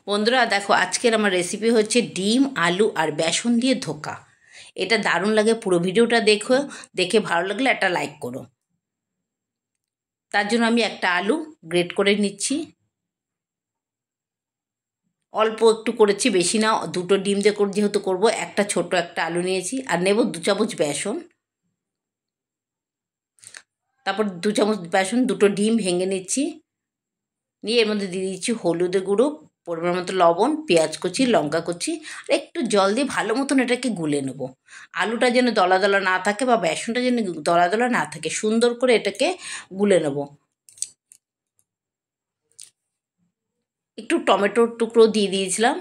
বন্ধুরা দেখো, আজকের আমার রেসিপি হচ্ছে ডিম আলু আর বেসন দিয়ে ধোকা। এটা দারুণ লাগে। পুরো ভিডিওটা দেখো, দেখে ভালো লাগলে একটা লাইক করো। তার জন্য আমি একটা আলু গ্রেট করে নিচ্ছি। অল্প একটু করেছি, বেশি না। দুটো ডিম দিয়ে যেহেতু করবো, একটা ছোট একটা আলু নিয়েছি। আর নেব 2 চামচ বেসন। তারপর 2 চামচ বেসন, দুটো ডিম ভেঙে নিচ্ছি। নিয়ে এর মধ্যে দিয়ে দিচ্ছি হলুদের গুঁড়ো, পরিমাণ মতো লবণ, পেঁয়াজ কুচি, লঙ্কা কুচি, আর একটু জল দিয়ে ভালো মতন এটাকে গুলে নেব। আলুটা যেন দলা দলা না থাকে বা বেসনটা যেন দলা দলা না থাকে, সুন্দর করে এটাকে গুলে নেব। একটু টমেটোর টুকরো দিয়ে দিয়েছিলাম।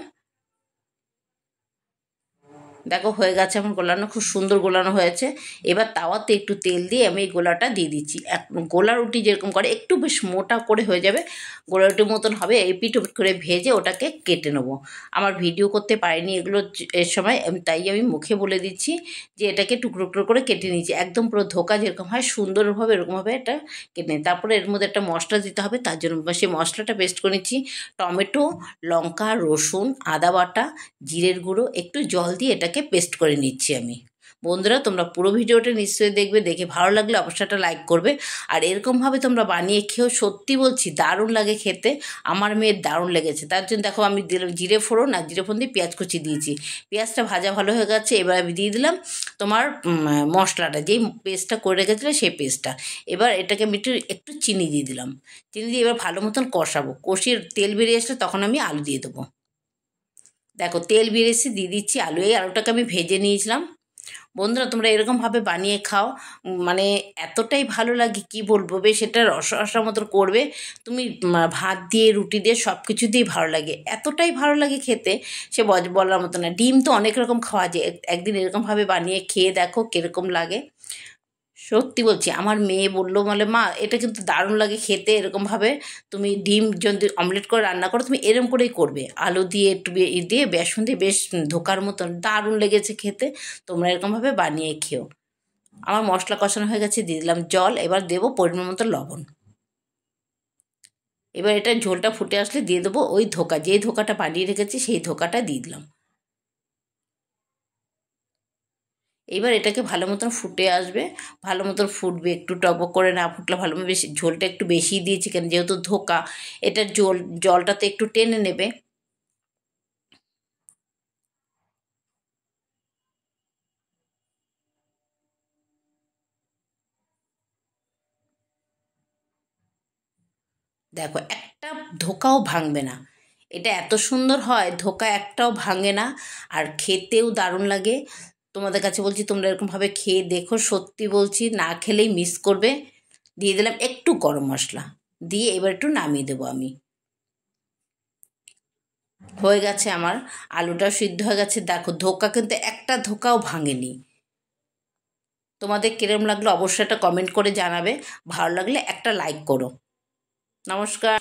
দেখো হয়ে গেছে আমার গোলানো, খুব সুন্দর গোলানো হয়েছে। এবার তাওয়াতে একটু তেল দিয়ে আমি এই গোলাটা দিয়ে দিচ্ছি। গোলা রুটি যেরকম করে একটু বেশ মোটা করে হয়ে যাবে, গোলা রুটির মতন হবে। এপিট ওপিট করে ভেজে ওটাকে কেটে নেবো। আমার ভিডিও করতে পারিনি এগুলো এর সময়, তাই আমি মুখে বলে দিচ্ছি যে এটাকে টুকরো টুকরো করে কেটে নিয়েছি। একদম পুরো ধোকা যেরকম হয় সুন্দরভাবে এরকমভাবে এটা কেটে নিই। তারপরে এর মধ্যে একটা মশলা দিতে হবে, তার জন্য সেই মশলাটা পেস্ট করে নিচ্ছি। টমেটো, লঙ্কা, রসুন, আদা বাটা, জিরের গুঁড়ো, একটু জল দিয়ে এটাকে পেস্ট করে নিচ্ছি আমি। বন্ধুরা, তোমরা পুরো ভিডিওটা নিশ্চয়ই দেখবে, দেখে ভালো লাগলে অবশ্যই একটা লাইক করবে। আর এরকমভাবে তোমরা বানিয়ে খেয়েও, সত্যি বলছি দারুণ লাগে খেতে। আমার মেয়ের দারুণ লেগেছে। তার জন্য দেখো আমি দিলাম জিরে ফোড়ন, আর জিরে ফোড়ন দিয়ে পেঁয়াজ কুচি দিয়েছি। পেঁয়াজটা ভাজা ভালো হয়ে গেছে। এবার আমি দিয়ে দিলাম তোমার মশলাটা, যেই পেস্টটা করে রেখেছিলো সেই পেস্টটা। এবার এটাকে আমি একটু একটু চিনি দিয়ে দিলাম। চিনি দিয়ে এবার ভালো মতন কষাবো। কষিয়ে তেল বেরিয়ে আসলে তখন আমি আলু দিয়ে দেবো। দেখো তেল বেরিয়েছে, দিয়ে দিচ্ছি আলু। এই আলুটাকে আমি ভেজে নিয়েছিলাম। বন্ধুরা, তোমরা এরকমভাবে বানিয়ে খাও, মানে এতটাই ভালো লাগে কি বলবো। বেশ এটা রসা রসা মতো করবে তুমি। ভাত দিয়ে, রুটি দিয়ে, সব কিছু দিয়েই ভালো লাগে। এতটাই ভালো লাগে খেতে, সে বলার মতো না। ডিম তো অনেক রকম খাওয়া যায়, একদিন এরকমভাবে বানিয়ে খেয়ে দেখো কীরকম লাগে। সত্যি বলছি, আমার মেয়ে বললো বলে, মা এটা কিন্তু দারুণ লাগে খেতে। এরকমভাবে তুমি ডিম যদি অমলেট করে রান্না করো, তুমি এরম করেই করবে, আলু দিয়ে একটু দিয়ে বেসন দিয়ে, বেশ ধোকার মতন দারুণ লেগেছে খেতে। তোমরা এরকমভাবে বানিয়ে খেও। আমার মশলা কষানো হয়ে গেছে, দিয়ে দিলাম জল। এবার দেবো পরিমাণ মতো লবণ। এবার এটা ঝোলটা ফুটে আসলে দিয়ে দেবো ওই ধোকা, যেই ধোকাটা বানিয়ে রেখেছি সেই ধোকাটা দিয়ে দিলাম। এবার এটাকে ভালো মতন ফুটে আসবে, ভালো মতন ফুটবে। একটু টকবক করে না ফুটলে ভালো, বেশি ঝোলটা একটু বেশিই দিয়েছি কেন, যেহেতু ধোকা। এটার জলটাতে একটু টেনে নেবে। দেখো একটা ধোকাও ভাঙবে না। এটা এত সুন্দর হয়, ধোকা একটাও ভাঙে না। আর খেতেও দারুণ লাগে। তোমাদের কাছে বলছি, তোমরা এরকমভাবে খেয়ে দেখো। সত্যি বলছি, না খেলেই মিস করবে। দিয়ে দিলাম একটু গরম মশলা, দিয়ে এবার একটু নামিয়ে দেবো আমি। হয়ে গেছে আমার, আলুটাও সিদ্ধ হয়ে গেছে। দেখো ধোকা কিন্তু একটা ধোকাও ভাঙেনি। তোমাদের কিরম লাগলো অবশ্যই একটা কমেন্ট করে জানাবে। ভালো লাগলে একটা লাইক করো। নমস্কার।